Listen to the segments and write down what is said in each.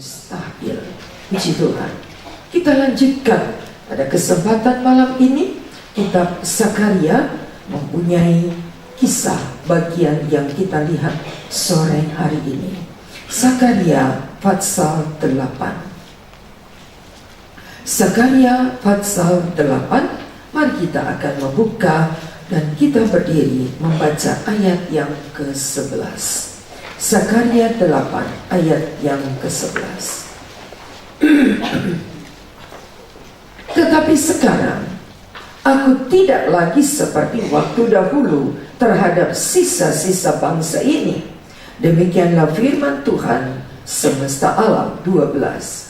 mustahil. Puji Tuhan. Kita lanjutkan pada kesempatan malam ini. Kitab Zakaria mempunyai kisah bagian yang kita lihat sore hari ini. Zakaria pasal 8. Zakaria pasal 8. Mari kita akan membuka dan kita berdiri membaca ayat yang ke-11. Zakaria 8 ayat yang ke-11. Tetapi sekarang aku tidak lagi seperti waktu dahulu terhadap sisa-sisa bangsa ini. Demikianlah firman Tuhan semesta alam 12.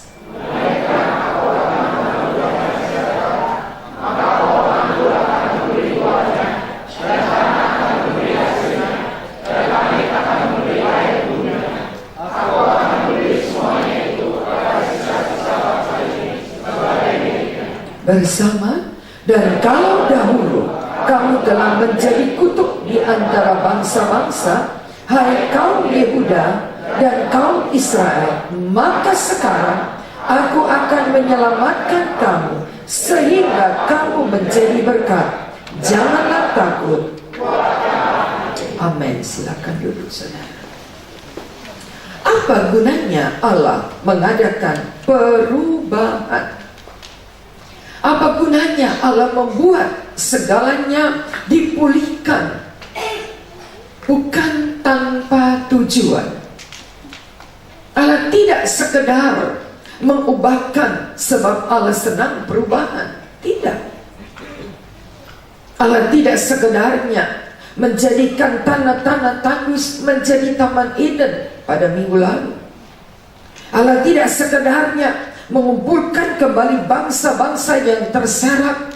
Bersama, dan kalau dahulu kamu telah menjadi kutuk di antara bangsa-bangsa, hai kaum Yehuda dan kaum Israel, maka sekarang aku akan menyelamatkan kamu sehingga kamu menjadi berkat. Janganlah takut. Amin. Silakan duduk, saudara. Apa gunanya Allah mengadakan perubahan? Apa gunanya Allah membuat segalanya dipulihkan? Bukan tanpa tujuan. Allah tidak sekedar mengubahkan sebab Allah senang perubahan. Tidak. Allah tidak sekedarnya menjadikan tanah-tanah tandus menjadi Taman Eden pada minggu lalu. Allah tidak sekedarnya mengumpulkan kembali bangsa-bangsa yang terseret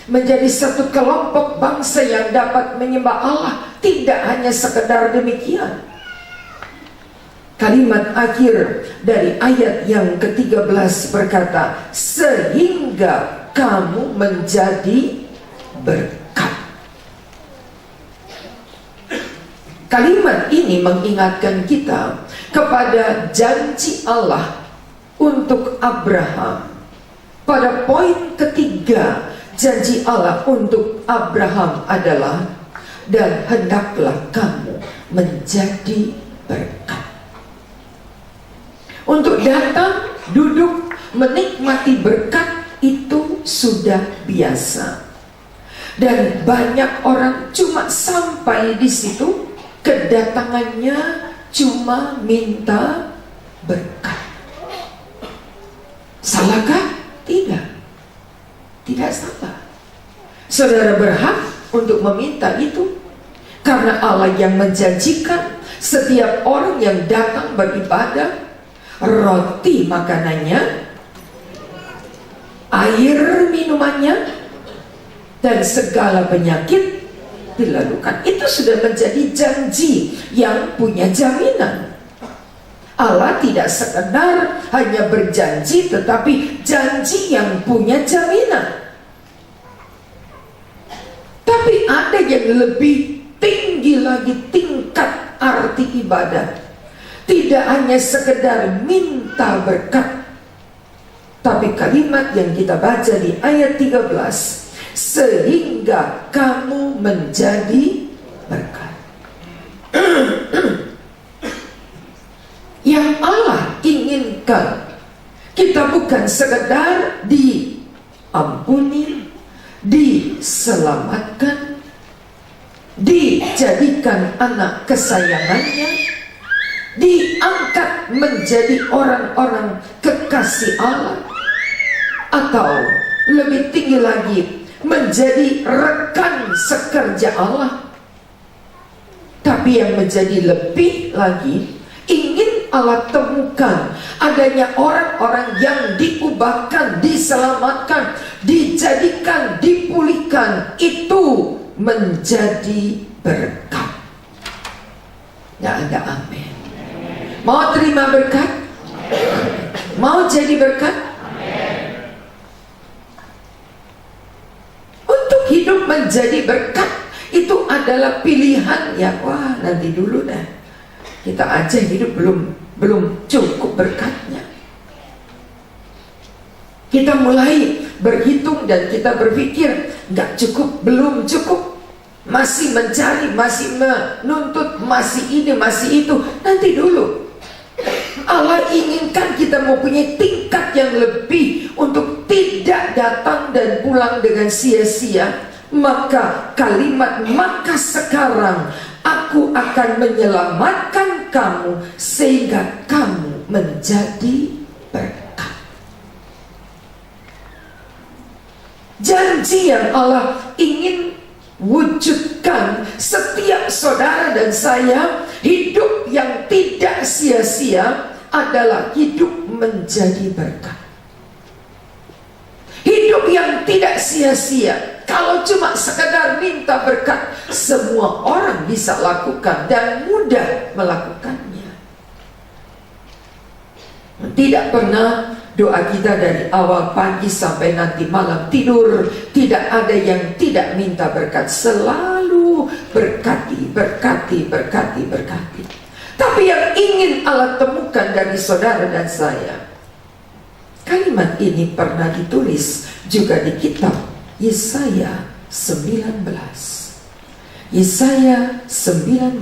menjadi satu kelompok bangsa yang dapat menyembah Allah. Tidak hanya sekedar demikian. Kalimat akhir dari ayat yang ke-13 berkata, sehingga kamu menjadi berkat. Kalimat ini mengingatkan kita kepada janji Allah untuk Abraham. Pada poin ketiga, janji Allah untuk Abraham adalah, dan hendaklah kamu menjadi berkat. Untuk datang, duduk, menikmati berkat itu sudah biasa. Dan banyak orang cuma sampai di situ, kedatangannya cuma minta berkat. Salahkah? Tidak. Tidak salah. Saudara berhak untuk meminta itu, karena Allah yang menjanjikan setiap orang yang datang beribadah, roti makanannya, air minumannya, dan segala penyakit dilalukan. Itu sudah menjadi janji yang punya jaminan. Allah tidak sekedar hanya berjanji, tetapi janji yang punya jaminan. Tapi ada yang lebih tinggi lagi tingkat arti ibadah. Tidak hanya sekedar minta berkat, tapi kalimat yang kita baca di ayat 13, sehingga kamu menjadi berkat. Yang Allah inginkan, kita bukan sekedar diampuni, diselamatkan, dijadikan anak kesayangannya, diangkat menjadi orang-orang kekasih Allah, atau lebih tinggi lagi, menjadi rekan sekerja Allah. Tapi yang menjadi lebih lagi, ingin Allah temukan adanya orang-orang yang diubahkan, diselamatkan, dijadikan, dipulihkan, itu menjadi berkat. Nggak ada amin. Mau terima berkat? Mau jadi berkat? Untuk hidup menjadi berkat itu adalah pilihan ya. Wah, nanti dulu dah. Kita aja hidup belum cukup berkatnya. Kita mulai berhitung dan kita berpikir, nggak cukup, belum cukup, masih mencari, masih menuntut, masih ini, masih itu. Nanti dulu. Allah inginkan kita mempunyai tingkat yang lebih untuk tidak datang dan pulang dengan sia-sia. Maka kalimat "maka sekarang aku akan menyelamatkan kamu sehingga kamu menjadi berkat." Janji yang Allah ingin wujudkan setiap saudara dan saya, hidup yang tidak sia-sia adalah hidup menjadi berkat. Hidup yang tidak sia-sia. Kalau cuma sekedar minta berkat, semua orang bisa lakukan dan mudah melakukannya. Tidak pernah doa kita dari awal pagi sampai nanti malam tidur, tidak ada yang tidak minta berkat. Selalu berkati, berkati, berkati, berkati. Tapi yang ingin Allah temukan dari saudara dan saya, kalimat ini pernah ditulis juga di kitab Yesaya 19. Yesaya 19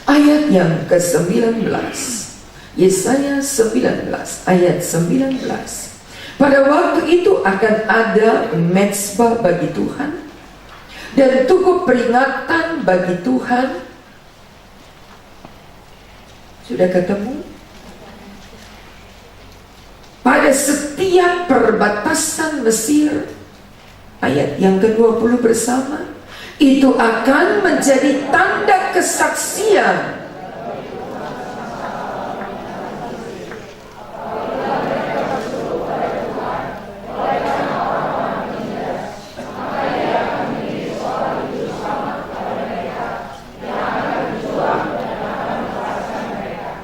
ayat yang ke-19. Yesaya 19 ayat 19. Pada waktu itu akan ada mezbah bagi Tuhan dan tugu peringatan bagi Tuhan. Sudah ketemu? Pada setiap perbatasan Mesir, ayat yang ke-20 bersama, itu akan menjadi tanda kesaksian.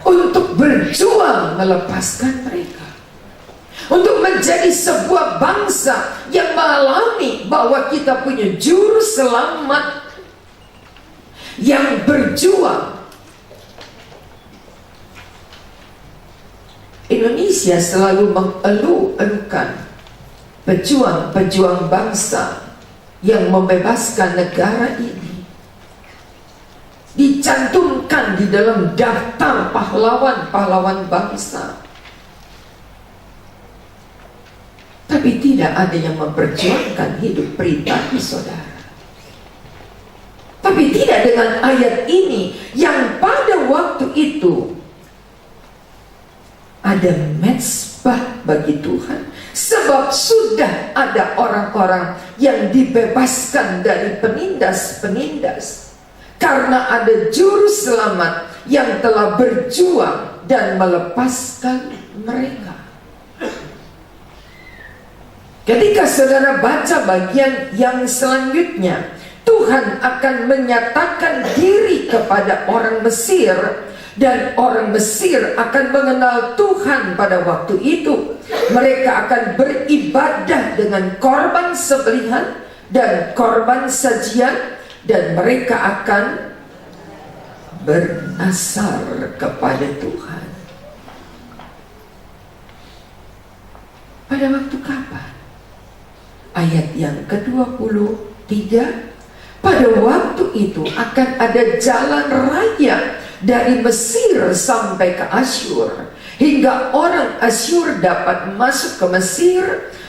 Untuk berjuang melepaskan mereka, untuk menjadi sebuah bangsa yang mengalami bahwa kita punya juru selamat yang berjuang. Indonesia selalu mengeluh-elukan pejuang-pejuang bangsa yang membebaskan negara ini, dicantumkan di dalam daftar pahlawan-pahlawan bangsa. Tapi tidak ada yang memperjuangkan hidup pribadi saudara. Tapi tidak dengan ayat ini yang pada waktu itu ada mezbah bagi Tuhan. Sebab sudah ada orang-orang yang dibebaskan dari penindas-penindas. Karena ada juru selamat yang telah berjuang dan melepaskan mereka. Ketika saudara baca bagian yang selanjutnya, Tuhan akan menyatakan diri kepada orang Mesir, dan orang Mesir akan mengenal Tuhan pada waktu itu. Mereka akan beribadah dengan korban sembelihan dan korban sajian, dan mereka akan bernasar kepada Tuhan. Pada waktu kapan? Ayat yang ke-23, pada waktu itu akan ada jalan raya dari Mesir sampai ke Asyur, hingga orang Asyur dapat masuk ke Mesir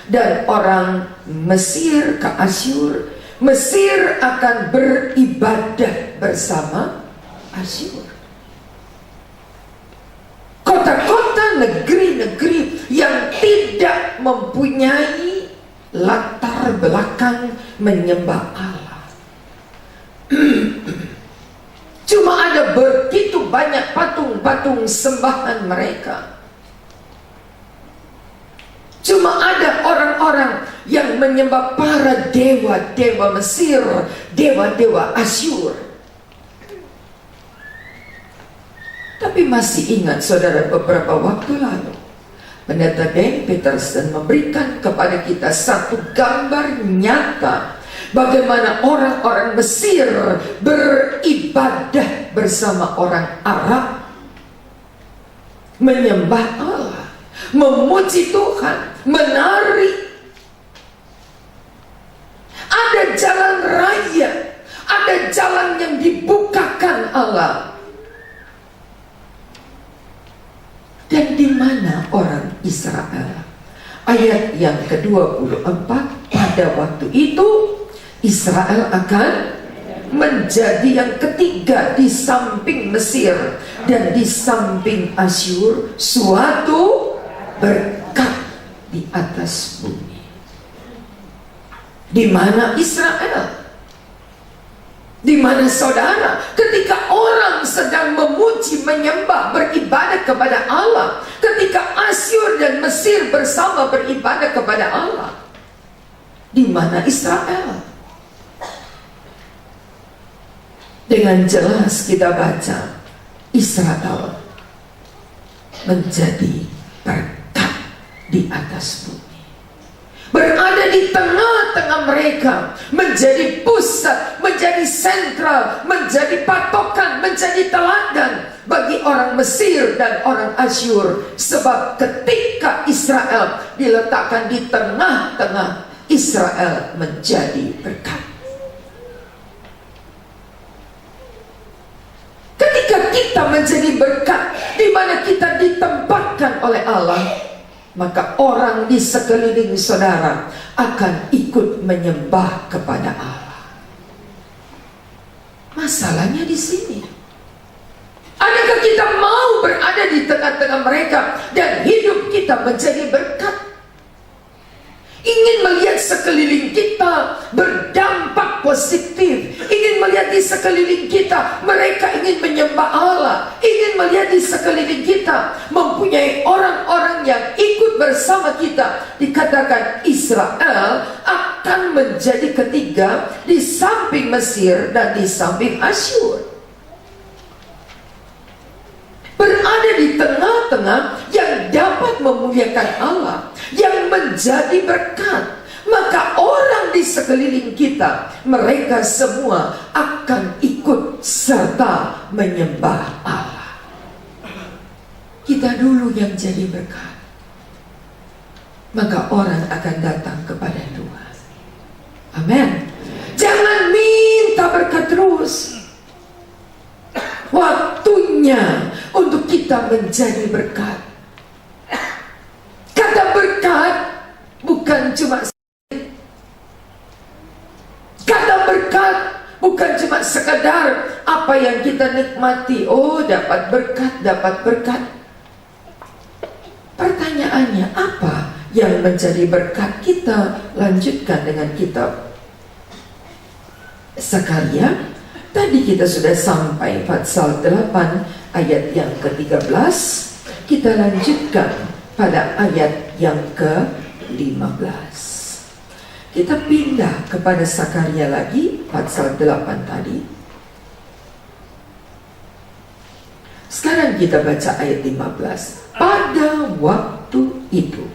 dan orang Mesir ke Asyur. Mesir akan beribadah bersama Asyur. Kota-kota, negeri-negeri yang tidak mempunyai latar belakang menyembah Allah. Cuma ada begitu banyak patung-patung sembahan mereka. Cuma ada orang-orang yang menyembah para dewa-dewa Mesir, dewa-dewa Asyur. Tapi masih ingat saudara, beberapa waktu lalu Pendeta Dan Peterson memberikan kepada kita satu gambar nyata bagaimana orang-orang Mesir beribadah bersama orang Arab menyembah Allah, memuji Tuhan, menari. Ada jalan raya, ada jalan yang dibukakan Allah. Dan di mana orang Israel? Ayat yang ke-24, pada waktu itu Israel akan menjadi yang ketiga di samping Mesir dan di samping Asyur, suatu berkat di atas bumi. Di mana Israel? Di mana saudara? Ketika orang sedang memuji, menyembah, beribadah kepada Allah, ketika Asyur dan Mesir bersama beribadah kepada Allah, di mana Israel? Dengan jelas kita baca, Israel menjadi berkat di atas bumi, berada di tengah-tengah mereka, menjadi pusat, menjadi sentral, menjadi patokan, menjadi teladan bagi orang Mesir dan orang Asyur. Sebab ketika Israel diletakkan di tengah-tengah, Israel menjadi berkat. Ketika kita menjadi berkat, di mana kita ditempatkan oleh Allah, maka orang di sekeliling saudara akan ikut menyembah kepada Allah. Masalahnya di sini, adakah kita mau berada di tengah-tengah mereka dan hidup kita menjadi berkat? Ingin melihat sekeliling kita berdampak positif, ingin melihat di sekeliling kita mereka ingin menyembah Allah, ingin melihat di sekeliling kita mempunyai orang-orang yang ikut bersama kita. Dikatakan Israel akan menjadi ketiga di samping Mesir dan di samping Asyur, berada di tengah-tengah yang dapat memuliakan Allah, yang menjadi berkat. Maka orang di sekeliling kita, mereka semua akan ikut serta menyembah Allah. Kita dulu yang jadi berkat, maka orang akan datang kepada Tuhan. Amin. Jangan minta berkat terus. Waktunya untuk kita menjadi berkat. Kata berkat bukan cuma, kata berkat bukan cuma sekedar apa yang kita nikmati. Oh, dapat berkat, dapat berkat. Pertanyaannya, apa yang menjadi berkat? Kita lanjutkan dengan kitab Sakaria. Tadi kita sudah sampai pasal 8 ayat yang ke-13. Kita lanjutkan pada ayat yang ke-15. Kita pindah kepada Sakaria lagi, pasal 8 tadi. Sekarang kita baca ayat 15. Pada waktu itu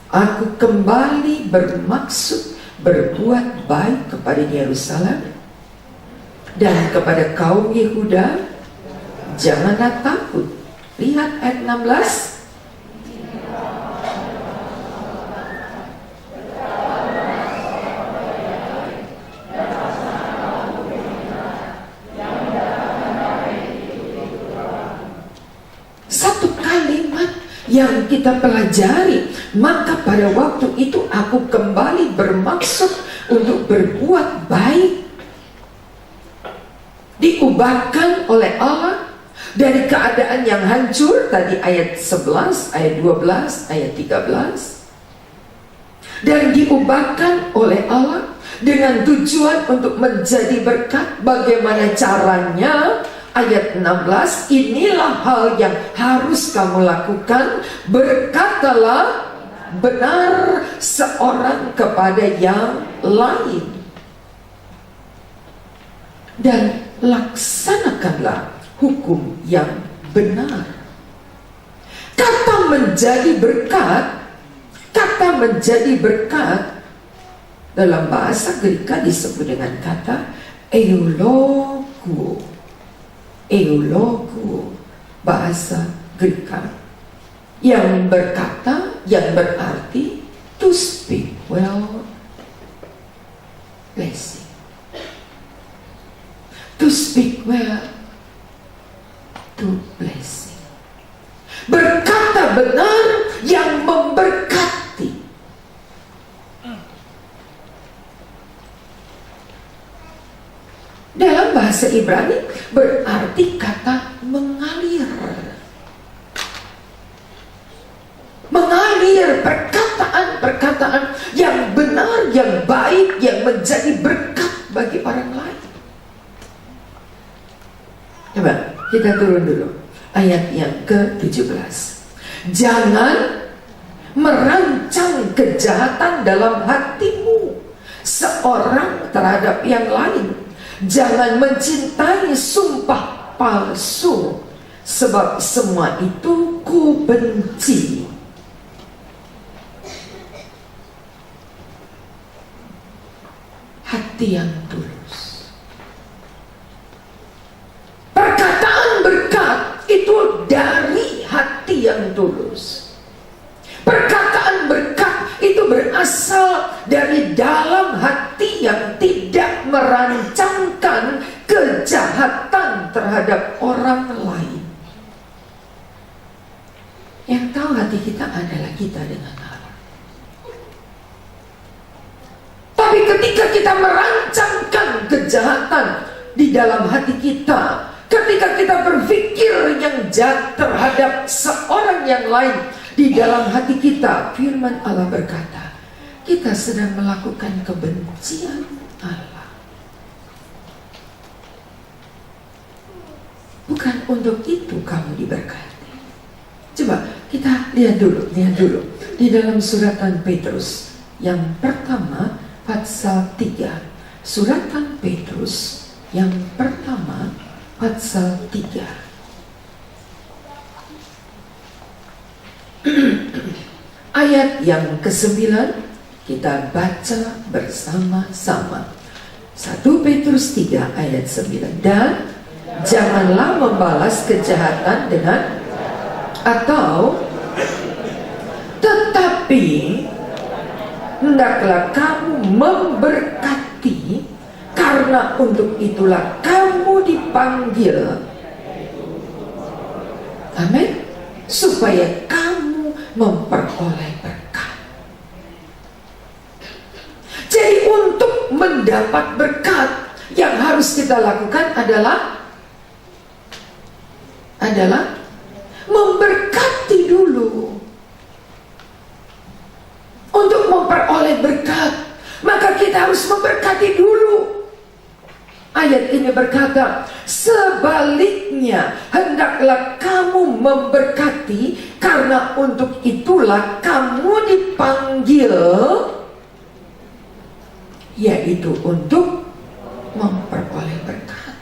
aku kembali bermaksud berbuat baik kepada Yerusalem dan kepada kaum Yehuda. Janganlah takut. Lihat ayat 16. Satu kalimat yang kita pelajari. Maka pada waktu itu aku kembali bermaksud untuk berbuat baik. Diubahkan oleh Allah dari keadaan yang hancur tadi ayat 11, ayat 12, ayat 13, dan diubahkan oleh Allah dengan tujuan untuk menjadi berkat. Bagaimana caranya? Ayat 16, inilah hal yang harus kamu lakukan. Berkatalah benar seorang kepada yang lain, dan laksanakanlah hukum yang benar. Kata menjadi berkat, kata menjadi berkat dalam bahasa Greka disebut dengan kata eulogo. Eulogo, bahasa Greka yang berkata, yang berarti to speak well, blessing. To speak well, to blessing. Berkata benar yang memberkati. Dalam bahasa Ibrani berarti kata mengalir. Mengalir perkataan-perkataan yang benar, yang baik, yang menjadi berkat bagi orang lain. Coba kita turun dulu ayat yang ke-17. Jangan merancang kejahatan dalam hatimu seorang terhadap yang lain. Jangan mencintai sumpah palsu, sebab semua itu ku benci. Hati yang tulus. Perkataan berkat itu dari hati yang tulus. Perkataan berkat itu berasal dari dalam hati yang tidak merancangkan kejahatan terhadap orang lain. Yang tahu hati kita adalah kita dengan Allah. Tapi ketika kita merancangkan kejahatan di dalam hati kita, ketika kita berpikir yang jahat terhadap seorang yang lain di dalam hati kita, firman Allah berkata, kita sedang melakukan kebencian Allah. Bukan untuk itu kamu diberkati. Coba kita lihat dulu di dalam suratan Petrus yang pertama pasal 3. Suratan Petrus yang pertama pasal 3. Ayat yang ke-9 kita baca bersama-sama. 1 Petrus 3 ayat 9. Dan janganlah membalas kejahatan dengan atau, tetapi hendaklah kamu memberkati, karena untuk itulah kamu dipanggil. Amin. Supaya kamu memperoleh berkat. Jadi untuk mendapat berkat, yang harus kita lakukan adalah memberkati dulu. Untuk memperoleh berkat, maka kita harus memberkati dulu. Ayat ini berkata, sebaliknya hendaklah kamu memberkati, karena untuk itulah kamu dipanggil, yaitu untuk memperoleh berkat.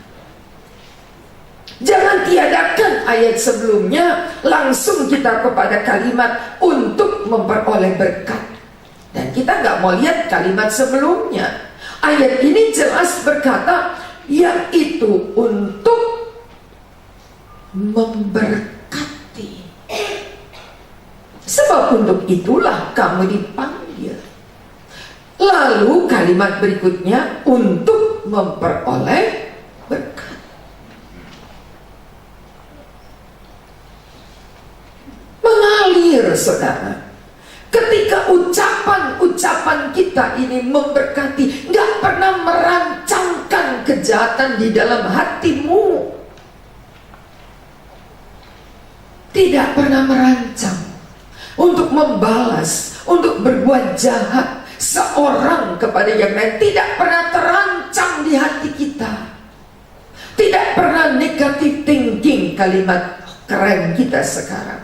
Jangan tiadakan ayat sebelumnya, langsung kita kepada kalimat untuk memperoleh berkat. Dan kita nggak mau lihat kalimat sebelumnya. Ayat ini jelas berkata, yaitu untuk memberkati. Sebab untuk itulah kamu dipanggil. Lalu kalimat berikutnya, untuk memperoleh berkat. Mengalir, saudara. Ketika ucapan-ucapan kita ini memberkati, gak pernah merancangkan kejahatan di dalam hatimu. Tidak pernah merancang untuk membalas, untuk berbuat jahat seorang kepada yang lain. Tidak pernah terancang di hati kita. Tidak pernah negative thinking, kalimat keren kita sekarang.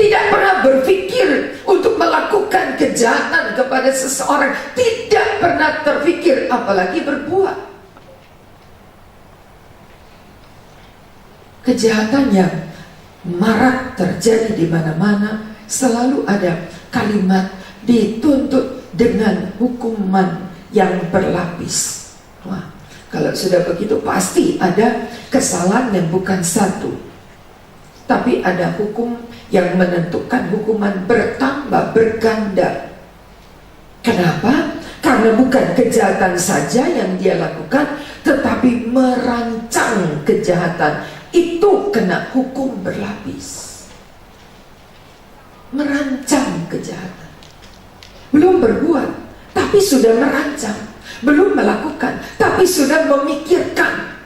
Tidak pernah berpikir untuk melakukan kejahatan kepada seseorang. Tidak pernah terpikir, apalagi berbuat. Kejahatan yang marak terjadi di mana-mana, selalu ada kalimat dituntut dengan hukuman yang berlapis. Wah, kalau sudah begitu pasti ada kesalahan yang bukan satu. tapi ada hukum yang menentukan hukuman bertambah, berganda. Kenapa? Karena bukan kejahatan saja yang dia lakukan, tetapi merancang kejahatan. Itu kena hukum berlapis. Merancang kejahatan. Belum berbuat, tapi sudah merancang. Belum melakukan, tapi sudah memikirkan.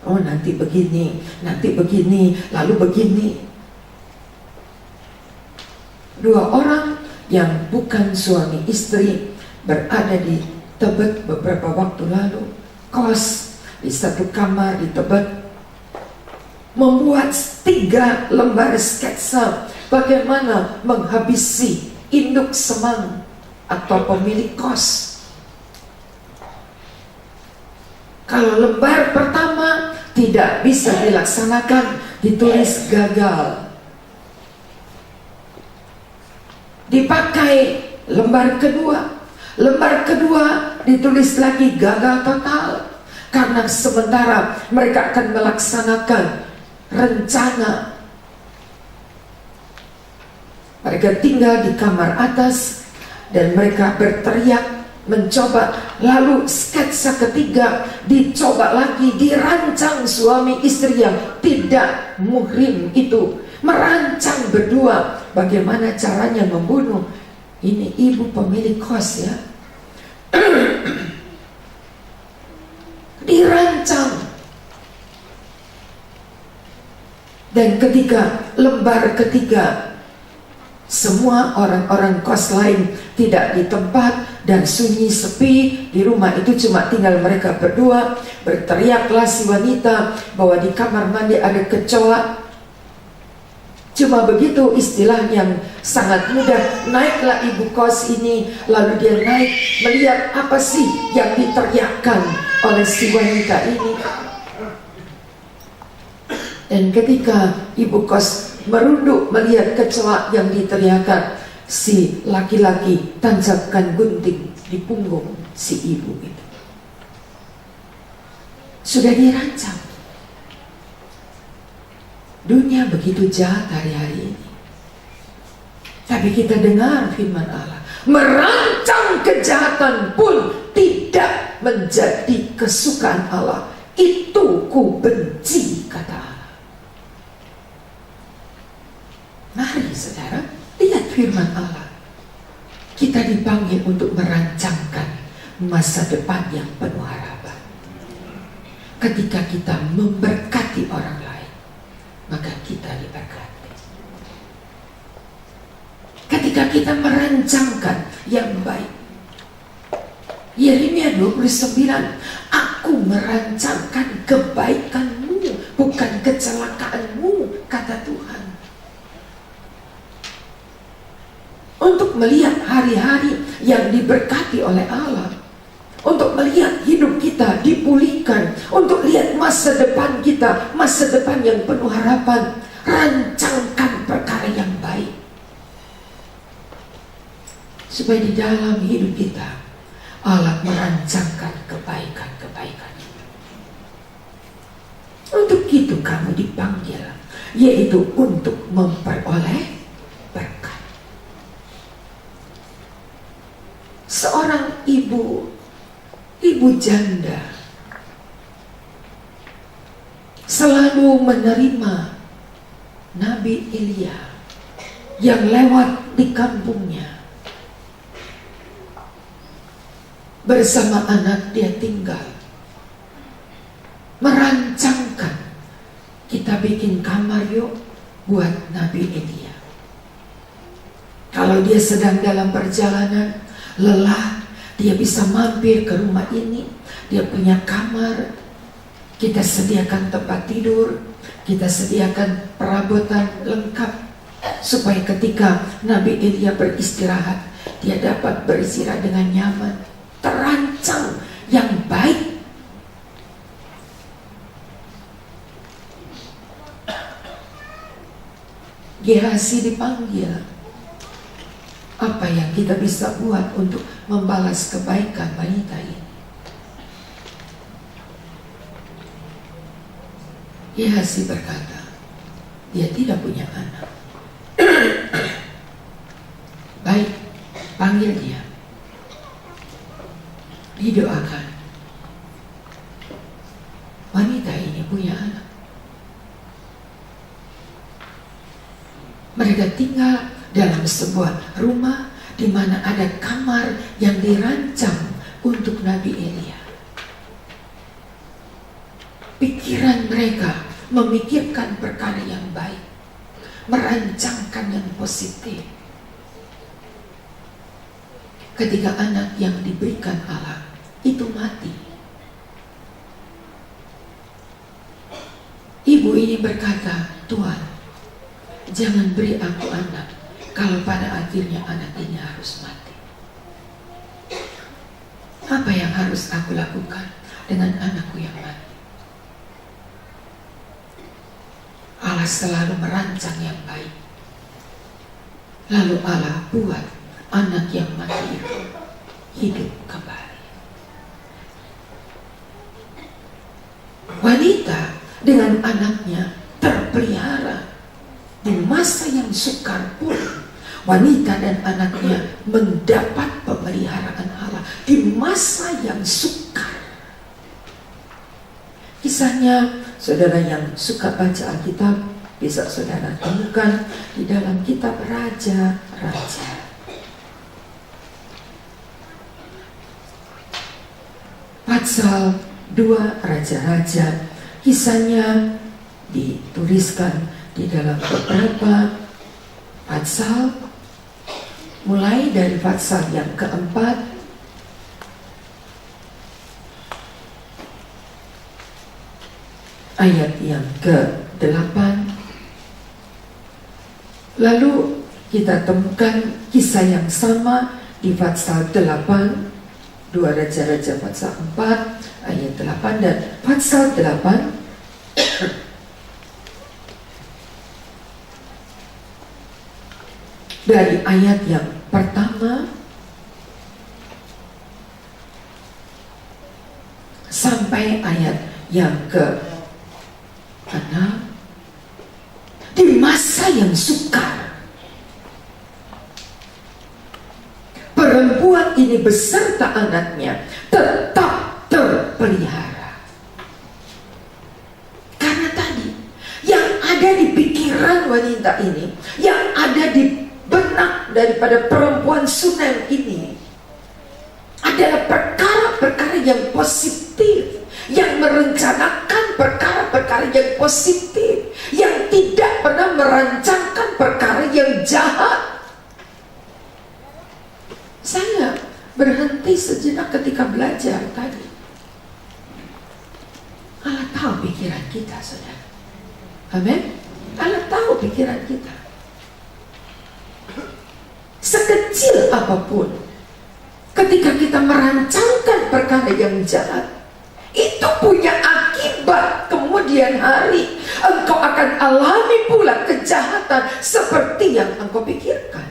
Oh, nanti begini, lalu begini. Dua orang yang bukan suami istri berada di Tebet beberapa waktu lalu, kos di satu kamar di Tebet, membuat 3 lembar sketsa bagaimana menghabisi induk semang atau pemilik kos. Kalau lembar pertama tidak bisa dilaksanakan, ditulis gagal. Dipakai lembar kedua. Lembar kedua ditulis lagi gagal total. Karena sementara mereka akan melaksanakan rencana. Mereka tinggal di kamar atas dan mereka berteriak mencoba. Lalu sketsa ketiga dicoba lagi, dirancang suami istri yang tidak muhrim itu, merancang berdua bagaimana caranya membunuh ini ibu pemilik kos ya. Dirancang. Dan ketika lembar ketiga, semua orang-orang kos lain tidak di tempat dan sunyi sepi, di rumah itu cuma tinggal mereka berdua. Berteriaklah si wanita bahwa di kamar mandi ada kecoa. Cuma begitu istilah yang sangat mudah. Naiklah ibu kos ini, lalu dia naik melihat apa sih yang diteriakkan oleh si wanita ini. Dan ketika ibu kos merunduk melihat kecoa yang diteriakkan, si laki-laki tancapkan gunting di punggung si ibu itu. Sudah dirancang. Dunia begitu jahat hari-hari ini. Tapi kita dengar firman Allah, merancang kejahatan pun tidak menjadi kesukaan Allah. Itu ku benci, kata Allah. Mari saudara, lihat firman Allah. Kita dipanggil untuk merancangkan masa depan yang penuh harapan. Ketika kita memberkati orang lain, maka kita diberkati. Ketika kita merancangkan yang baik. Yeremia 29, aku merancangkan kebaikanmu, bukan kecelakaanmu, kata Tuhan. Untuk melihat hari-hari yang diberkati oleh Allah, untuk melihat hidup kita dipulihkan, untuk lihat masa depan kita, masa depan yang penuh harapan. Rancangkan perkara yang baik, supaya di dalam hidup kita Allah merancangkan kebaikan-kebaikan. Untuk itu kamu dipanggil, yaitu untuk memperoleh berkat. Seorang ibu janda selalu menerima Nabi Elia yang lewat di kampungnya. Bersama anak dia tinggal, merancangkan, kita bikin kamar yuk buat Nabi Elia. Kalau dia sedang dalam perjalanan lelah, dia bisa mampir ke rumah ini. Dia punya kamar, kita sediakan tempat tidur, kita sediakan perabotan lengkap, supaya ketika Nabi Elia beristirahat, dia dapat beristirahat dengan nyaman. Terancang yang baik. Gehazi dipanggil. Apa yang kita bisa buat untuk membalas kebaikan wanita ini? Gehazi berkata, dia tidak punya anak. Baik, panggil dia, didoakan. Wanita ini punya anak. Mereka tinggal dalam sebuah rumah di mana ada kamar yang dirancang untuk Nabi Elia. Pikiran mereka memikirkan perkara yang baik, merancangkan yang positif. Ketika anak yang diberikan Allah itu mati, ibu ini berkata, Tuhan, jangan beri aku anak kalau pada akhirnya anak ini harus mati. Apa yang harus aku lakukan dengan anakku yang mati? Allah selalu merancang yang baik. Lalu Allah buat anak yang mati itu hidup kembali. Wanita dengan anaknya terpelihara. Di masa yang sukar pun wanita dan anaknya mendapat pemeliharaan Allah di masa yang sukar. Kisahnya, saudara yang suka baca Alkitab bisa saudara temukan di dalam kitab Raja-Raja. Pasal 2 Raja-Raja, kisahnya dituliskan di dalam beberapa pasal, mulai dari pasal yang keempat ayat yang ke-8. Lalu kita temukan kisah yang sama di pasal 8, 2 Raja-Raja pasal 4 ayat 8 dan pasal 8 dari ayat yang pertama sampai ayat yang ke-6. Di masa yang sukar, perempuan ini beserta anaknya tetap terpelihara. Karena tadi yang ada di pikiran wanita ini, yang ada di benak daripada perempuan Sunem ini adalah perkara-perkara yang positif, yang merencanakan perkara-perkara yang positif, yang tidak pernah merancangkan perkara yang jahat. Saya berhenti sejenak ketika belajar tadi. Allah tahu pikiran kita, saudara. Amin. Allah tahu pikiran kita. Sekecil apapun, ketika kita merancangkan perkara yang jahat, itu punya akibat kemudian hari. Engkau akan alami pula kejahatan seperti yang engkau pikirkan.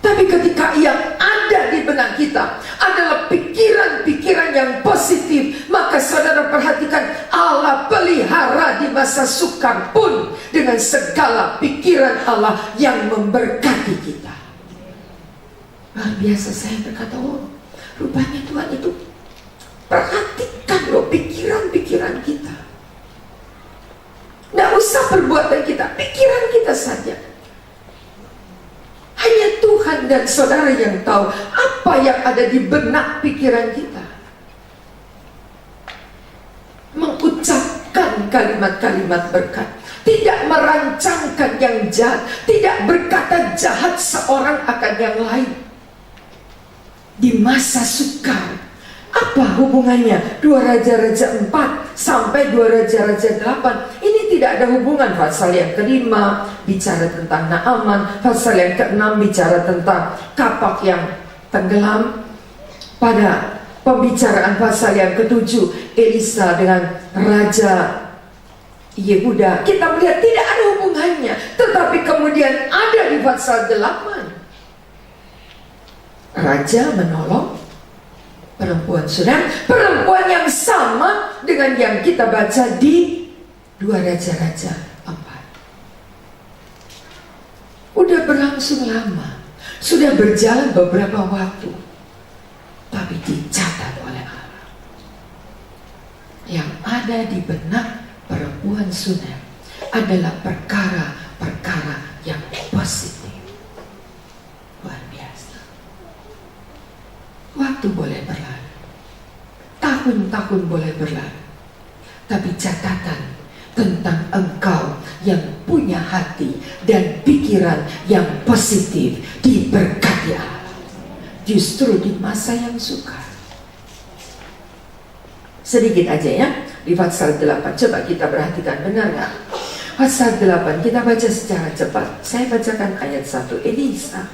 Tapi ketika yang ada di benak kita adalah pikiran-pikiran yang positif, maka saudara perhatikan, Allah pelihara di masa sukar pun dengan segala pikiran Allah yang memberkati kita. Luar biasa, saya berkata, oh rupanya Tuhan itu perhatikan loh pikiran-pikiran kita. Nggak usah perbuatan kita, pikiran kita saja. Hanya Tuhan dan saudara yang tahu apa yang ada di benak pikiran kita. Mengucapkan kalimat-kalimat berkat, tidak merancangkan yang jahat, tidak berkata jahat seorang akan yang lain. Di masa sukar, apa hubungannya 2 Raja-Raja 4 sampai 2 Raja-Raja 8? Ini tidak ada hubungan. Pasal yang ke-5 bicara tentang Naaman, pasal yang ke-6 bicara tentang kapak yang tenggelam. Pada pembicaraan pasal yang ke-7 Elisa dengan Raja Yehuda, kita melihat tidak ada hubungannya. Tetapi kemudian ada di pasal 8, Raja menolong perempuan Sunem, perempuan yang sama dengan yang kita baca di 2 2 Raja-Raja 4. Udah berlangsung lama, sudah berjalan beberapa waktu, tapi dicatat oleh Allah. Yang ada di benak perempuan Sunem adalah perkara-perkara yang positif. Luar biasa. Waktu boleh berlalu, tahun-tahun boleh berlalu, tapi catatan tentang engkau yang punya hati dan pikiran yang positif diberkati Allah. Justru di masa yang sukar. Sedikit aja ya, di pasal 8, coba kita perhatikan, benar nggak? Pasal 8, kita baca secara cepat. Saya bacakan ayat 1. Elisa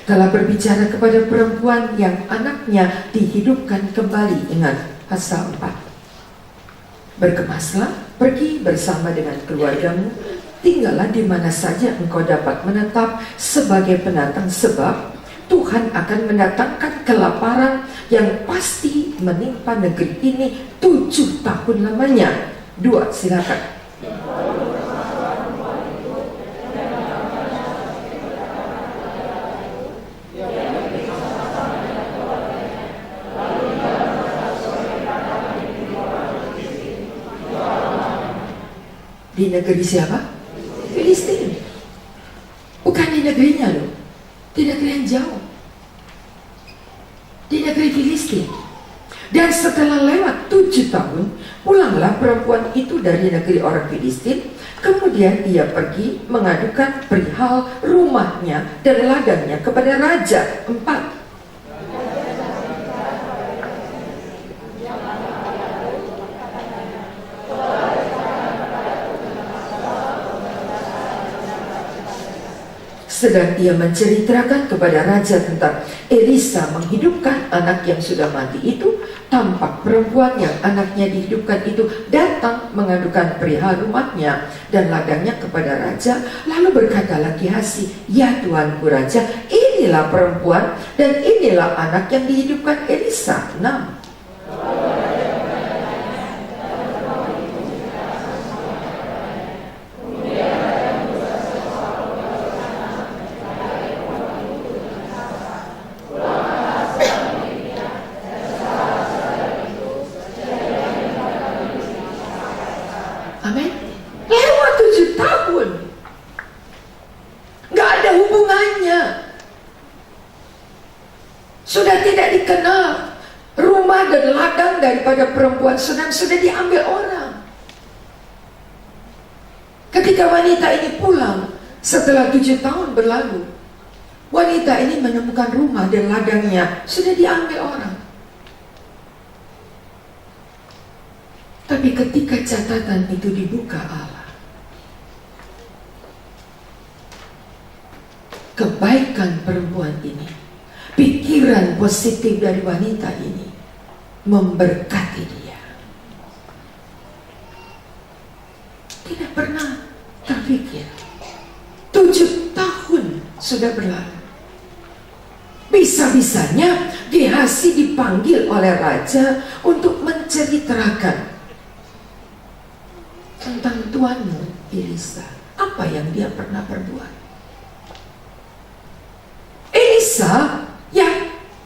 telah berbicara kepada perempuan yang anaknya dihidupkan kembali. Ingat, pasal 4. Berkemaslah, pergi bersama dengan keluargamu, tinggallah di mana saja engkau dapat menetap sebagai pendatang, sebab Tuhan akan mendatangkan kelaparan yang pasti menimpa negeri ini 7 tahun lamanya. 2, silakan. Di negeri siapa? Filistin. Bukan di negerinya loh, di negeri yang jauh, di negeri Filistin. Dan setelah lewat 7 tahun, pulanglah perempuan itu dari negeri orang Filistin. Kemudian ia pergi mengadukan perihal rumahnya dan ladangnya kepada raja. 4. Sedang ia menceritakan kepada raja tentang Elisa menghidupkan anak yang sudah mati itu, tampak perempuan yang anaknya dihidupkan itu datang mengadukan perihal rumahnya dan ladangnya kepada raja. Lalu berkatalah Gehazi, "Ya Tuanku Raja, inilah perempuan dan inilah anak yang dihidupkan Elisa." 6. Amin. Lewat 7 tahun, nggak ada hubungannya. Sudah tidak dikenal. Rumah dan ladang daripada perempuan Sunem sudah diambil orang. Ketika wanita ini pulang setelah 7 tahun berlalu, wanita ini menemukan rumah dan ladangnya sudah diambil orang. Tapi ketika catatan itu dibuka Allah, kebaikan perempuan ini, pikiran positif dari wanita ini memberkati dia. Tidak pernah terpikir 7 tahun sudah berlalu. Bisa-bisanya Gehazi dipanggil oleh raja untuk menceritakan tentang tuanmu Elisa, apa yang dia pernah perbuat. Elisa, ya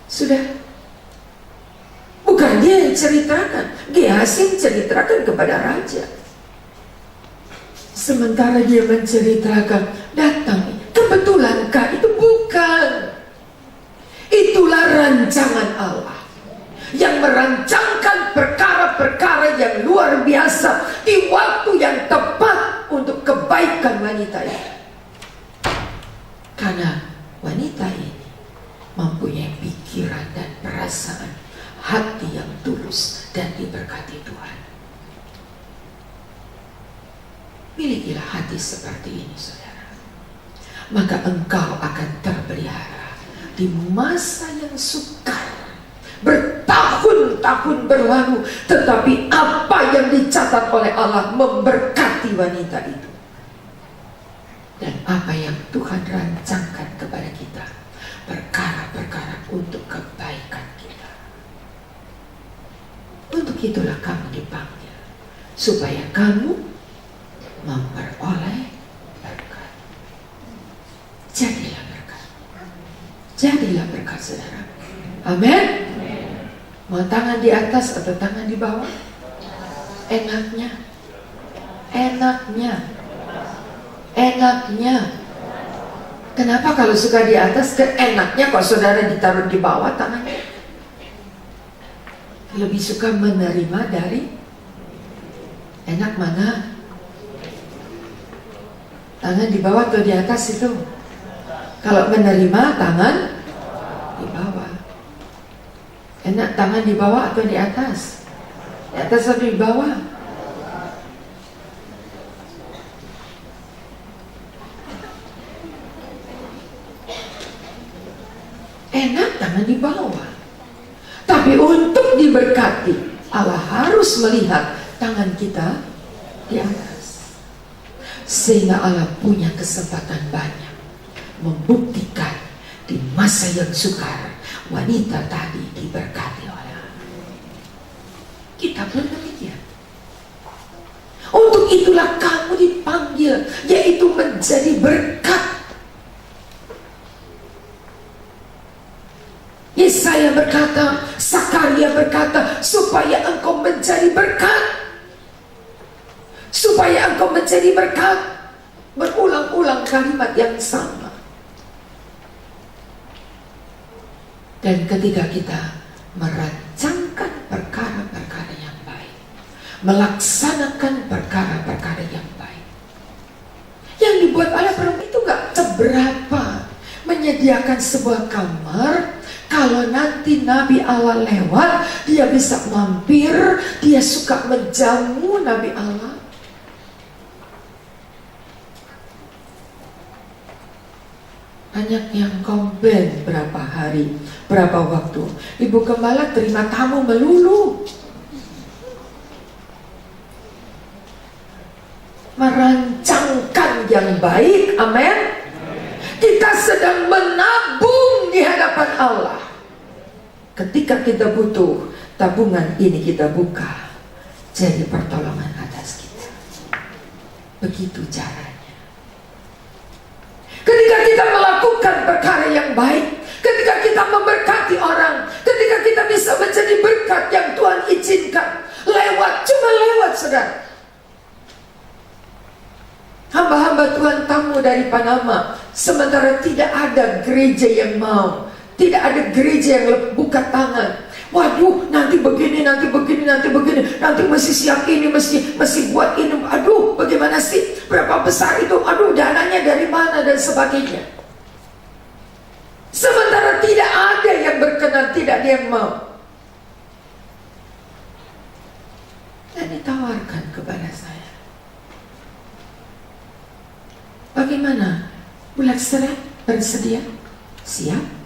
sudah, bukan dia yang ceritakan, Gehazi ceritakan kepada raja. Sementara dia menceritakan, datang, kebetulankah itu? Bukan. Itulah rancangan Allah yang merancangkan perkara-perkara yang luar biasa di waktu yang tepat untuk kebaikan wanita ini. Karena wanita ini mempunyai pikiran dan perasaan hati yang tulus dan diberkati Tuhan. Milikilah hati seperti ini, saudara, maka engkau akan terpelihara di masa yang sukar. Bertahun-tahun berlalu, tetapi apa yang dicatat oleh Allah memberkati wanita itu. Dan apa yang Tuhan rancangkan kepada kita, perkara-perkara untuk kebaikan kita. Untuk itulah kamu dipanggil, supaya kamu memperoleh berkat. Jadilah berkat. Jadilah berkat, saudara. Amin. Mau tangan di atas atau tangan di bawah? Enaknya. Enaknya. Enaknya. Kenapa kalau suka di atas? Enaknya kok saudara ditaruh di bawah tangannya. Lebih suka menerima dari enak mana? Tangan di bawah atau di atas itu? Kalau menerima tangan di bawah. Enak tangan di bawah atau di atas? Di atas atau di bawah? Enak tangan di bawah. Tapi untuk diberkati, Allah harus melihat tangan kita di atas. Sehingga Allah punya kesempatan banyak membuktikan di masa yang sukar wanita tadi diberkati oleh Allah. Kita pun demikian. Untuk itulah kamu dipanggil, yaitu menjadi berkat. Yesaya berkata, Sakaria berkata, supaya engkau menjadi berkat. Supaya engkau menjadi berkat. Berulang-ulang kalimat yang sama. Dan ketika kita merancangkan perkara-perkara yang baik, melaksanakan perkara-perkara yang baik, yang dibuat oleh perempuan itu gak seberapa. Menyediakan sebuah kamar, kalau nanti Nabi Allah lewat, dia bisa mampir, dia suka menjamu Nabi Allah. Banyak yang komplain berapa hari, berapa waktu. Ibu Gembala terima tamu melulu. Merancangkan yang baik, amin. Kita sedang menabung di hadapan Allah. Ketika kita butuh, tabungan ini kita buka jadi pertolongan atas kita. Begitu caranya. Ketika kita melakukan perkara yang baik, ketika kita memberkati orang, ketika kita bisa menjadi berkat yang Tuhan izinkan, cuma lewat, saudara. Hamba-hamba Tuhan tamu dari Panama, sementara tidak ada gereja yang mau, tidak ada gereja yang buka tangan. Waduh, nanti begini, nanti begini, nanti begini, nanti mesti siap ini, mesti buat ini. Aduh, bagaimana sih? Berapa besar itu? Aduh, dananya dari mana dan sebagainya. Sementara tidak ada yang berkenan, tidak ada yang mau. Dan ditawarkan kepada saya. Bagaimana? Bulan Serai bersedia? Siap?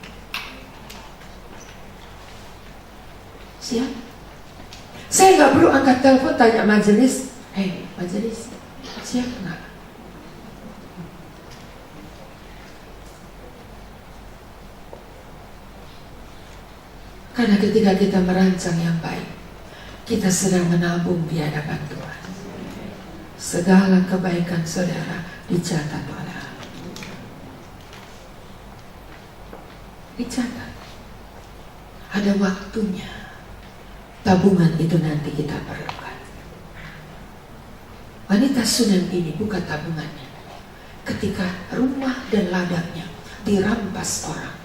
Siap? Saya nggak perlu angkat telepon tanya majelis. Hei majelis, siap nggak? Karena ketika kita merancang yang baik, kita sedang menabung di hadapan Tuhan. Segala kebaikan saudara dicatat oleh Allah. Dicatat. Ada waktunya. Tabungan itu nanti kita perlukan. Wanita Sunem ini buka tabungannya ketika rumah dan ladangnya dirampas orang.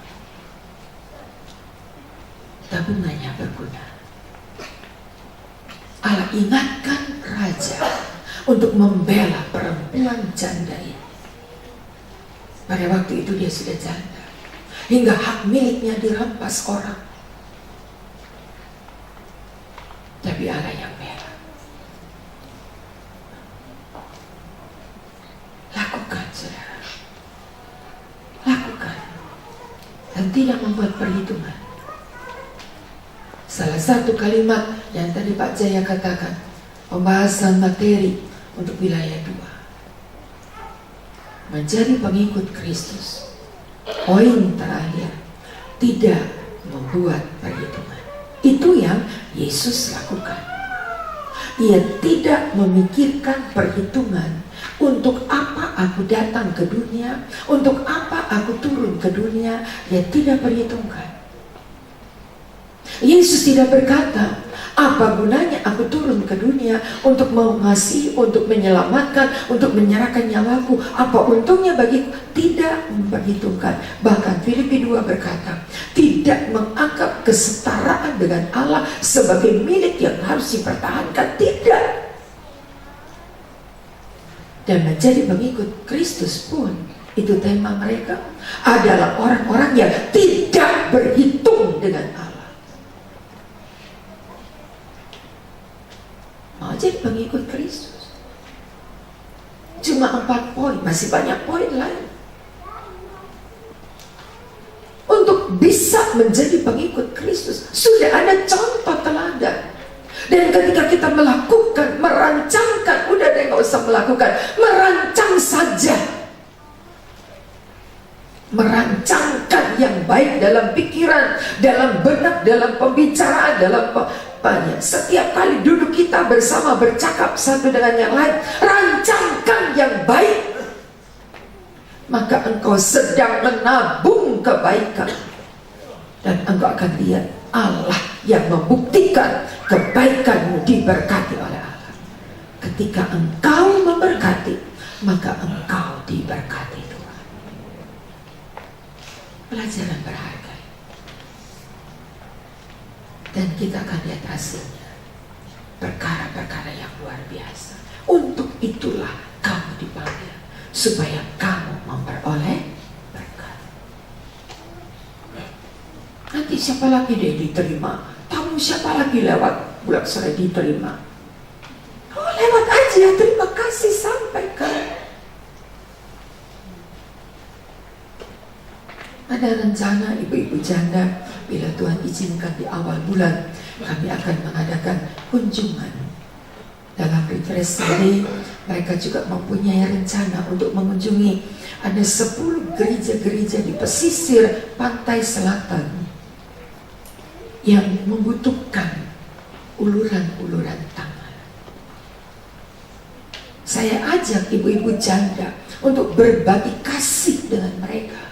Tabungannya berguna. Allah ingatkan raja untuk membela perempuan janda ini. Pada waktu itu dia sudah janda, hingga hak miliknya dirampas orang. Tapi Allah yang bela. Lakukan, saudara. Lakukan. Dan tidak membuat perhitungan. Salah satu kalimat yang tadi Pak Jaya katakan, pembahasan materi untuk wilayah 2. Menjadi pengikut Kristus. Poin terakhir, tidak membuat perhitungan. Itu yang Yesus lakukan. Ia tidak memikirkan perhitungan. Untuk apa aku datang ke dunia? Untuk apa aku turun ke dunia? Dia tidak perhitungkan. Yesus tidak berkata, apa gunanya aku turun ke dunia untuk mengasihi, untuk menyelamatkan, untuk menyerahkan nyawaku? Apa untungnya bagiku? Tidak memperhitungkan. Bahkan Filipi 2 berkata, tidak menganggap kesetaraan dengan Allah sebagai milik yang harus dipertahankan. Tidak. Dan menjadi pengikut Kristus pun, itu tema mereka, adalah orang-orang yang tidak berhitung dengan Allah. Mau jadi pengikut Kristus, cuma 4 poin, masih banyak poin lain. Untuk bisa menjadi pengikut Kristus, sudah ada contoh teladan. Dan ketika kita melakukan, merancangkan, udah deh gak usah melakukan, merancang saja. Merancangkan yang baik dalam pikiran, dalam benak, dalam pembicaraan, dalam banyak. Setiap kali duduk kita bersama bercakap satu dengan yang lain, rancangkan yang baik. Maka engkau sedang menabung kebaikan. Dan engkau akan lihat Allah yang membuktikan kebaikanmu diberkati oleh Allah. Ketika engkau memberkati, maka engkau diberkati Tuhan. Pelajaran berharga. Dan kita akan lihat hasilnya. Perkara-perkara yang luar biasa. Untuk itulah kamu dipanggil, supaya kamu memperoleh berkat. Nanti siapa lagi deh diterima? Tamu siapa lagi lewat bulan sore diterima? Oh, lewat aja, terima kasih, sampaikan. Ada rencana ibu-ibu janda, bila Tuhan izinkan di awal bulan, kami akan mengadakan kunjungan. Dalam refresh ini, mereka juga mempunyai rencana untuk mengunjungi ada 10 gereja-gereja di pesisir pantai selatan yang membutuhkan uluran-uluran tangan. Saya ajak ibu-ibu janda untuk berbagi kasih dengan mereka.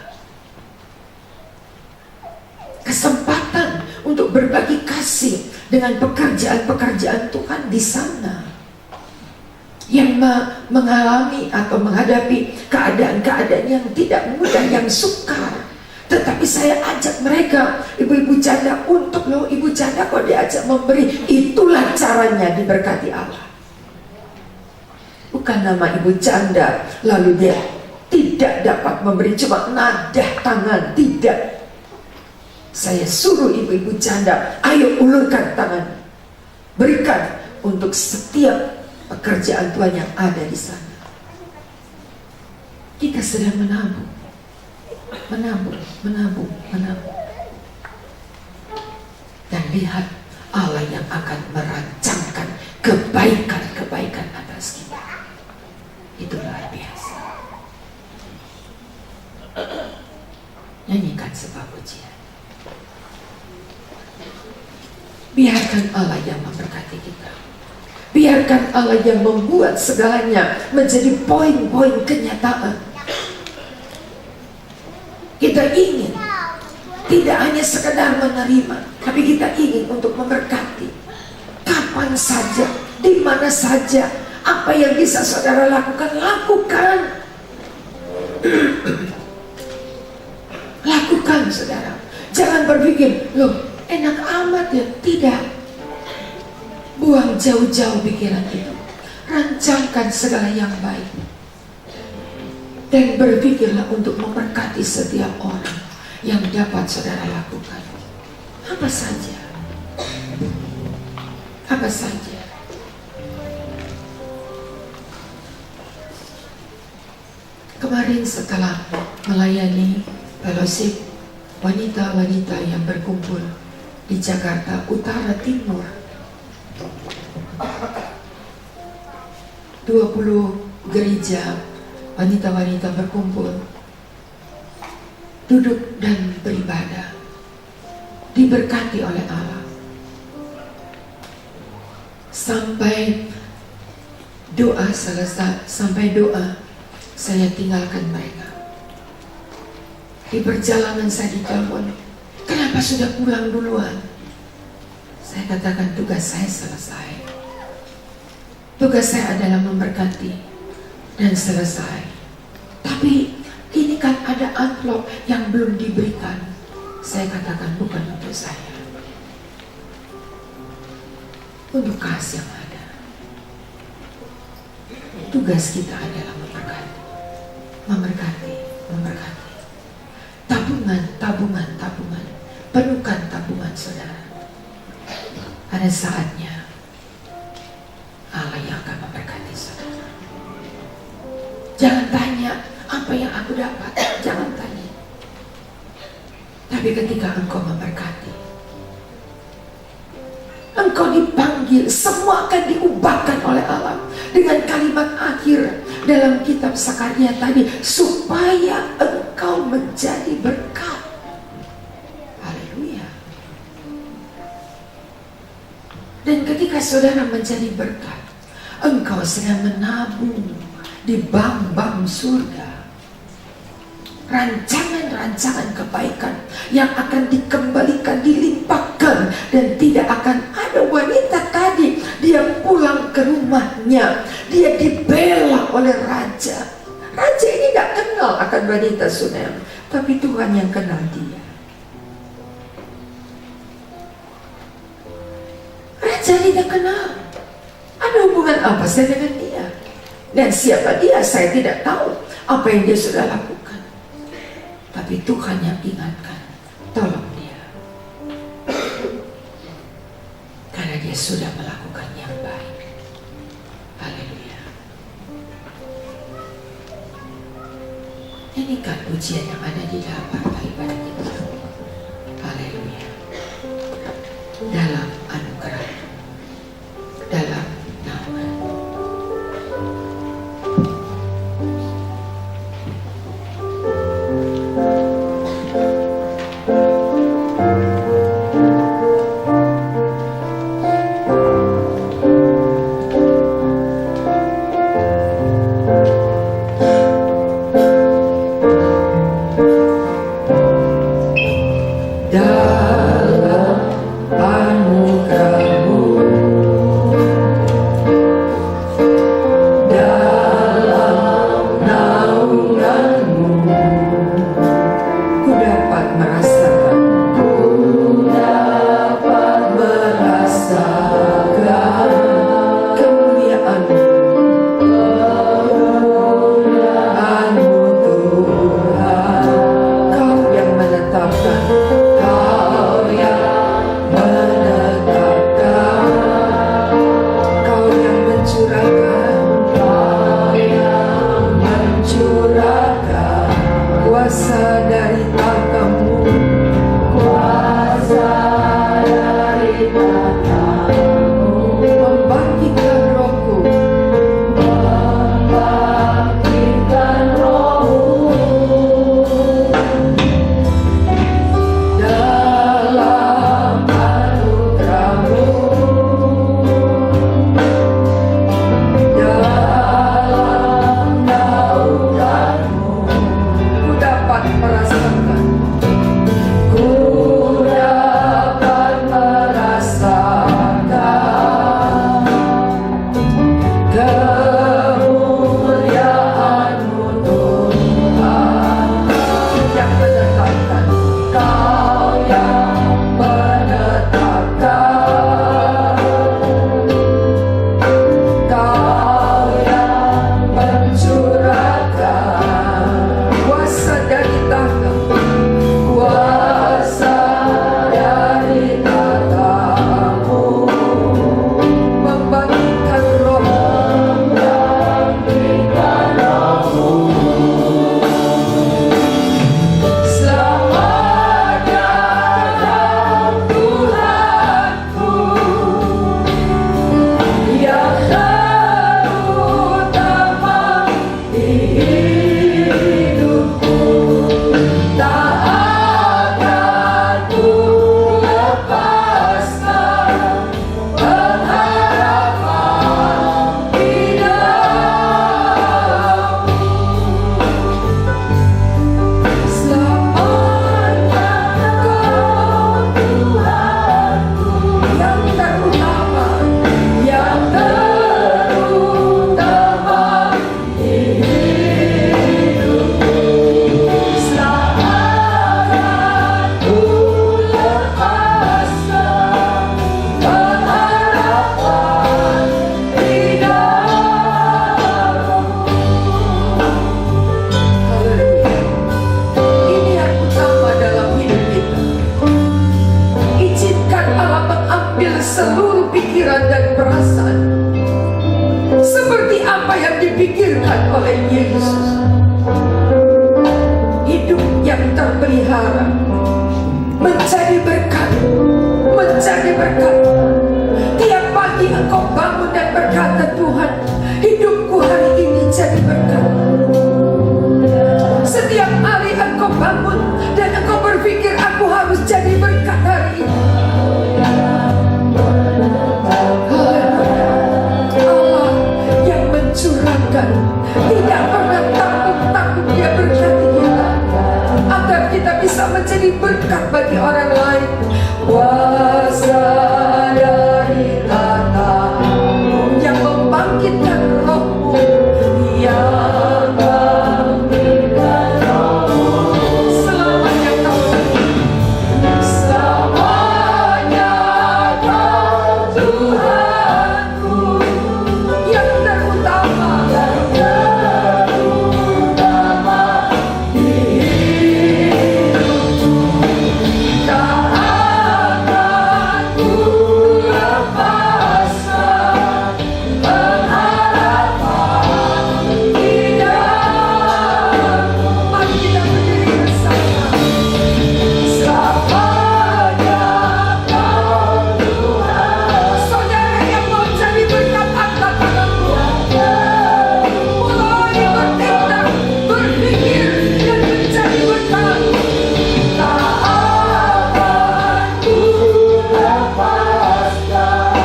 Kesempatan untuk berbagi kasih dengan pekerjaan-pekerjaan Tuhan di sana, yang mengalami atau menghadapi keadaan-keadaan yang tidak mudah, yang sukar. Tetapi saya ajak mereka, ibu-ibu janda, untuk loh, ibu janda kok diajak memberi, itulah caranya diberkati Allah. Bukan nama ibu janda lalu dia tidak dapat memberi, cuma nadah tangan, tidak. Saya suruh ibu-ibu janda, ayo ulurkan tangan, berikan untuk setiap pekerjaan Tuhan yang ada di sana. Kita sedang menabung. Dan lihat Allah yang akan merancangkan kebaikan-kebaikan atas kita. Itu luar biasa. Nyanyikan sebuah pujian. Biarkan Allah yang memberkati kita. Biarkan Allah yang membuat segalanya menjadi poin-poin kenyataan. Kita ingin tidak hanya sekedar menerima, tapi kita ingin untuk memberkati. Kapan saja, di mana saja, apa yang bisa saudara lakukan, lakukan. Lakukan, saudara. Jangan berpikir, loh enak amat ya. Tidak. Buang jauh-jauh pikiran itu. Rancangkan segala yang baik. Dan berpikirlah untuk memberkati setiap orang yang dapat saudara lakukan. Apa saja. Apa saja. Kemarin setelah melayani fellowship wanita-wanita yang berkumpul di Jakarta Utara Timur, 20 gereja wanita-wanita berkumpul, duduk dan beribadah, diberkati oleh Allah. Sampai doa selesai, sampai doa saya tinggalkan mereka. Di perjalanan saya ditelepon, kenapa sudah pulang duluan? Saya katakan tugas saya selesai. Tugas saya adalah memberkati dan selesai. Tapi ini kan ada amplop yang belum diberikan. Saya katakan bukan untuk saya, untuk kas yang ada. Tugas kita adalah memberkati, memberkati, memberkati. Tabungan, tabungan, tabungan. Penuhkan tabungan saudara. Ada saatnya Allah yang akan memberkati saudara. Jangan tanya apa yang aku dapat, jangan tanya. Tapi ketika engkau memberkati, engkau dipanggil, semua akan diubahkan oleh Allah. Dengan kalimat akhir dalam kitab Sakaria tadi, supaya engkau menjadi berkat. Haleluya. Dan ketika saudara menjadi berkat, engkau sedang menabung di bank-bank surga. Rancangan-rancangan kebaikan yang akan dikembalikan, dilimpahkan, dan tidak akan ada. Wanita tadi, dia pulang ke rumahnya, dia dibela oleh raja. Raja ini tidak kenal akan wanita Sunem, tapi Tuhan yang kenal dia. Raja tidak kenal. Ada hubungan apa saya dengan dia? Dan siapa dia? Saya tidak tahu apa yang dia sudah lakukan. Tapi Tuhan yang ingatkan, tolong dia. Karena dia sudah melakukan yang baik. Haleluya. Ini kan pujian yang ada di dalam harta ibadah kita. Haleluya. Dalam anugerah, dalam nama. berbicara, menjadi berkat, menjadi berkat. Tiap pagi engkau bangun dan berkata, Tuhan, hidupku hari ini jadi berkat. Setiap hari engkau bangun dan engkau berpikir, aku harus jadi berkat hari ini. Allah yang mencurahkan, tidak pernah tanggung-tanggung Dia berkati kita, agar kita bisa menjadi berkat bagi orang lain. Kuasa dari tahta-Mu yang membangkitkan roh-Mu, yang memberikan roh-Mu. Selamanya Kau, selamanya Kau Tuhanku, yang terutama, yang terutama di hidupku. Tak akan ku lepaskan pengharapan di dalam-Mu. Mari kita berdiri bersama. Selamanya Kau Tuhan. Saudara yang mau jadi berkat, angkat tanganmu. Mulai bertindak, berpikir, dan menjadi berkat. Tak akan ku lepaskan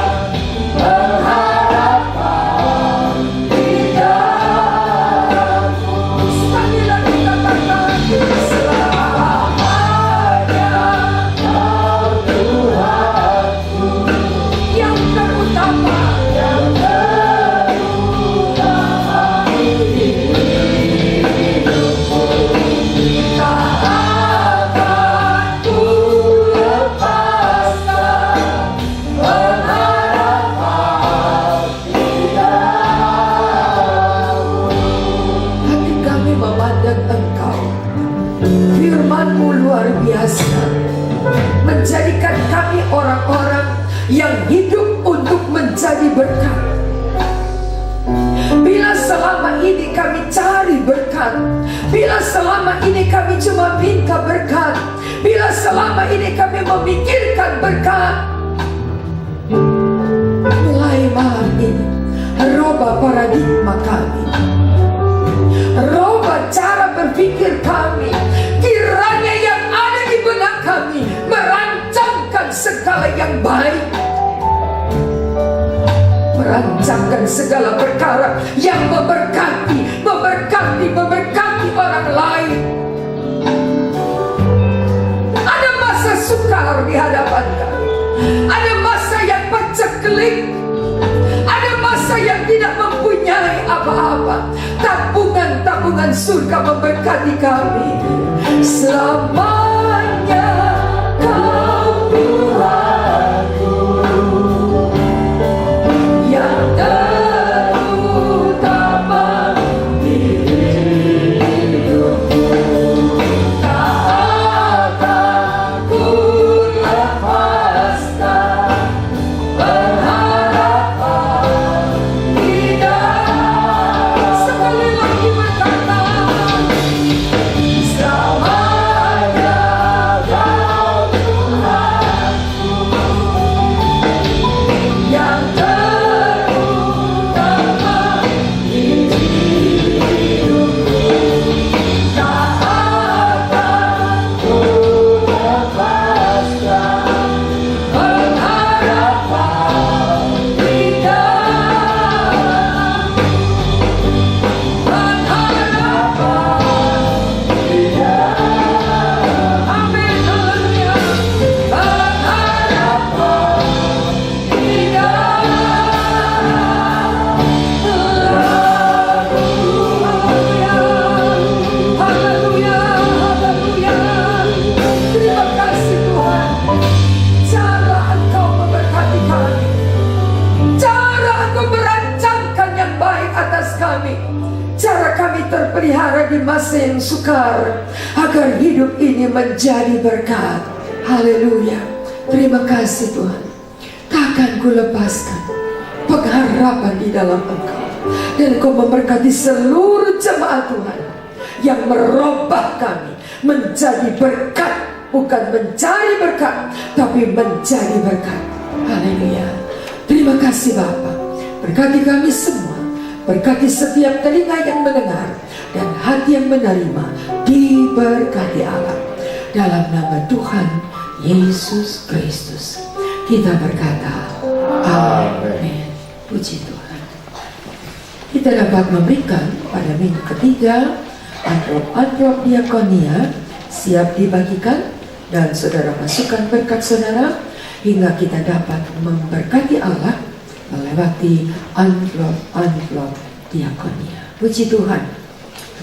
pengharapan di dalam-Mu. Sekali lagi katakan, selamanya Kau Tuhanku, yang terutama, yang terutama di hidupku. Tak akan ku lepaskan pengharapan di dalam-Mu. Hati kami memandang Engkau, firman-Mu luar biasa, menjadikan kami orang-orang yang hidup untuk menjadi berkat. Bila selama ini kami cari berkat, bila selama ini kami cuma minta berkat, bila selama ini kami memikirkan berkat, mulai malam ini rubah paradigma kami, rubah cara berpikir kami. Kiranya yang ada di benak kami merancangkan segala yang baik, merancangkan segala perkara yang memberkati, memberkati orang lain. Ada masa sukar di hadapan kami, ada masa yang paceklik, ada masa yang tidak mempunyai apa-apa. Tabungan surga memberkati kami. Selamanya Kau Tuhanku, yang terutama di hidupku. Tak akan ku lepaskan pengharapan di dalam. Sekali lagi berkata, selamanya Kau Tuhanku, yang terutama di hidupku. Tak akan ku lepaskan pengharapan di dalam-Mu. Pengharapan di dalam. Amin, haleluya. Pengharapan di dalam-Mu. Haleluya, haleluya. Terima kasih Tuhan. Cara Engkau memberkati kami, cara Engkau merancangkan yang baik atas kami, cara kami terpelihara di masa yang sukar, agar hidup ini menjadi berkat. Haleluya. Terima kasih Tuhan. Takkan ku lepaskan pengharapan di dalam Engkau, dan Engkau memberkati seluruh jemaat Tuhan yang merubah kami menjadi berkat, bukan mencari berkat, tapi menjadi berkat. Haleluya. Terima kasih Bapa. Berkati kami semua, berkati setiap telinga yang mendengar dan hati yang menerima, diberkati Allah. Dalam nama Tuhan Yesus Kristus kita berkata amin. Puji Tuhan. Kita dapat memberikan pada minggu ketiga amplop-amplop diakonia siap dibagikan, dan saudara masukkan berkat saudara hingga kita dapat memberkati Allah melewati amplop-amplop diakonia. Puji Tuhan.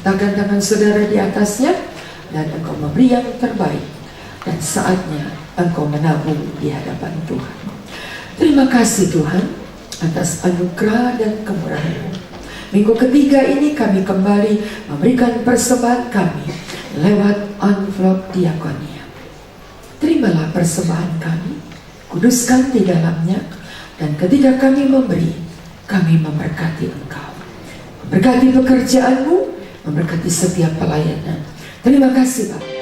Letakkan tangan saudara di atasnya dan engkau memberi yang terbaik, dan saatnya engkau menabung di hadapan Tuhan. Terima kasih Tuhan atas anugerah dan kemurahan. Minggu ketiga ini kami kembali memberikan persembahan kami lewat amplop diakonia. Terimalah persembahan kami, kuduskan di dalamnya, dan ketika kami memberi, kami memberkati engkau, memberkati pekerjaanmu, memberkati setiap pelayanan. Terima kasih Pak.